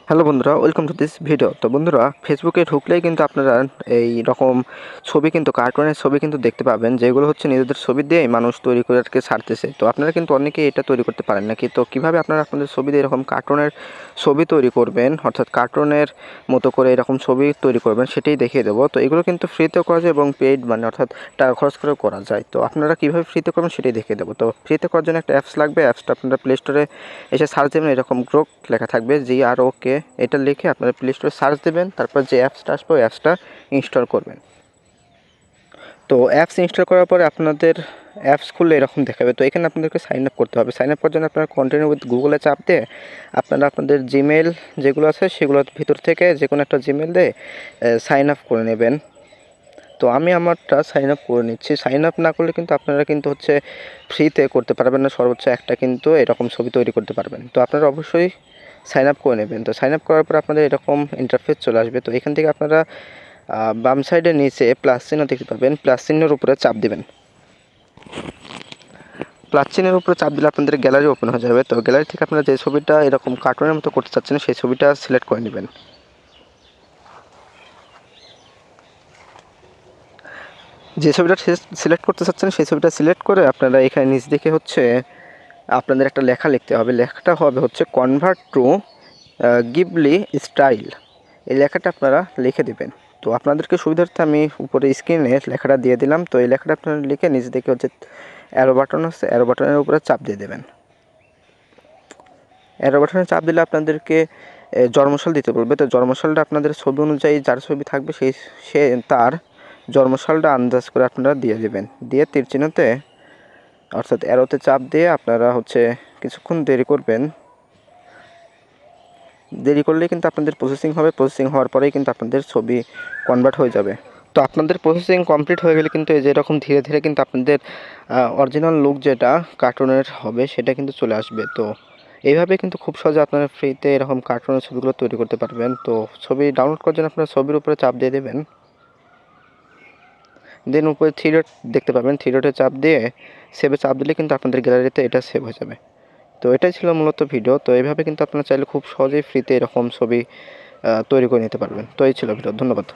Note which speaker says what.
Speaker 1: Hello বন্ধুরা, welcome to this video. তো বন্ধুরা, ফেসবুকে ঢুকলেই কিন্তু আপনারা এই রকম ছবি কিন্তু কার্টুনের ছবি কিন্তু দেখতে পাবেন, যেগুলো হচ্ছে নিজেদের ছবি দিয়ে মানুষ তৈরি করে আর কি ছাড়তেছে। তো আপনারা কিন্তু অনেকেই এটা তৈরি করতে পারেন নাকি, তো কীভাবে আপনারা আপনাদের ছবি দিয়ে এরকম কার্টুনের ছবি তৈরি করবেন, অর্থাৎ কার্টুনের মতো করে এরকম ছবি তৈরি করবেন, সেটাই দেখিয়ে দেবো। তো এগুলো কিন্তু ফ্রিতেও করা যায় এবং পেইড মানে অর্থাৎ টাকা খরচ করেও করা যায়। তো আপনারা কীভাবে ফ্রিতে করবেন সেটাই দেখিয়ে দেবো। তো ফ্রিতে করার জন্য একটা অ্যাপস লাগবে। অ্যাপসটা আপনারা প্লে স্টোরে এসে সার্চ দেবেন, এরকম গ্রোক লেখা থাকবে, GROK, এটা লিখে আপনারা প্লে স্টোরে সার্চ দেবেন। তারপর যে অ্যাপসটা আসবে ওই অ্যাপসটা ইনস্টল করবেন। তো অ্যাপস ইনস্টল করার পরে আপনাদের অ্যাপস খুললে এরকম দেখাবে। তো এখানে আপনাদেরকে সাইন আপ করতে হবে। সাইন আপ করার জন্য আপনারা কন্টিনিউ উইথ গুগলে চাপ দিয়ে আপনারা আপনাদের জিমেল যেগুলো আছে সেগুলোর ভিতর থেকে যে কোনো একটা জিমেল দিয়ে সাইন আপ করে নেবেন। তো আমি আমারটা সাইন আপ করে নিচ্ছি। সাইন আপ না করলে কিন্তু আপনারা কিন্তু হচ্ছে ফ্রিতে করতে পারবেন না, সর্বোচ্চ একটা কিন্তু এরকম ছবি তৈরি করতে পারবেন। তো আপনারা অবশ্যই সাইন আপ করে নেবেন। তো সাইন আপ করার পর আপনাদের এরকম ইন্টারফেস চলে আসবে। তো এখান থেকে আপনারা বাম সাইডের নিচে প্লাস চিহ্ন দেখতে পাবেন, প্লাস চিহ্নের উপরে চাপ দেবেন। প্লাস চিহ্নের উপরে চাপ দিলে আপনাদের গ্যালারি ওপেন হয়ে যাবে। তো গ্যালারি থেকে আপনারা যে ছবিটা এরকম কার্টুনের মতো করতে চাচ্ছেন সেই ছবিটা সিলেক্ট করে নেবেন। যে ছবিটা সিলেক্ট করতে চাচ্ছেন সেই ছবিটা সিলেক্ট করে আপনারা এখানে নিচ দিকে হচ্ছে আপনাদের একটা লেখা লিখতে হবে। লেখাটা হবে হচ্ছে কনভার্ট টু গিবলি স্টাইল। এই লেখাটা আপনারা লিখে দেবেন। তো আপনাদেরকে সুবিধার্থে আমি উপরে স্ক্রিনে লেখাটা দিয়ে দিলাম। তো এই লেখাটা আপনারা লিখে নিচ দিকে হচ্ছে অ্যারো বাটন আছে, অ্যারো বাটনের উপরে চাপ দিয়ে দেবেন। অ্যারো বাটনে চাপ দিলে আপনাদেরকে জন্মসাল দিতে বলবে। তো জন্মসালটা আপনাদের ছবি অনুযায়ী যার ছবি থাকবে সে তার জন্মসালটা আন্দাজ করে আপনারা দিয়ে দেবেন। দিয়ে তীর চিহ্নতে অর্থাৎ অ্যারোতে চাপ দিয়ে আপনারা হচ্ছে কিছুক্ষণ দেরি করবেন। দেরি করলেই কিন্তু আপনাদের প্রসেসিং হবে। প্রসেসিং হওয়ার পরেই কিন্তু আপনাদের ছবি কনভার্ট হয়ে যাবে। তো আপনাদের প্রসেসিং কমপ্লিট হয়ে গেলে কিন্তু এই যে এরকম ধীরে ধীরে কিন্তু আপনাদের অরিজিনাল লুক যেটা কার্টুনের হবে সেটা কিন্তু চলে আসবে। তো এইভাবে কিন্তু খুব সহজে আপনারা ফ্রিতে এরকম কার্টুনের ছবিগুলো তৈরি করতে পারবেন। তো ছবি ডাউনলোড করার জন্য আপনারা ছবির উপরে চাপ দিয়ে দেবেন। দেন উপরে থ্রি ডট দেখতে পাবেন, থ্রি ডটে চাপ দিয়ে সেভে চাপ দিলে কিন্তু আপনাদের গ্যালারিতে এটা সেভ হয়ে যাবে। তো এটাই ছিল মূলত ভিডিও। তো এইভাবে কিন্তু আপনারা চাইলে খুব সহজেই ফ্রিতে এরকম ছবি তৈরি করে নিতে পারবেন। তো এই ছিল ভিডিও। ধন্যবাদ।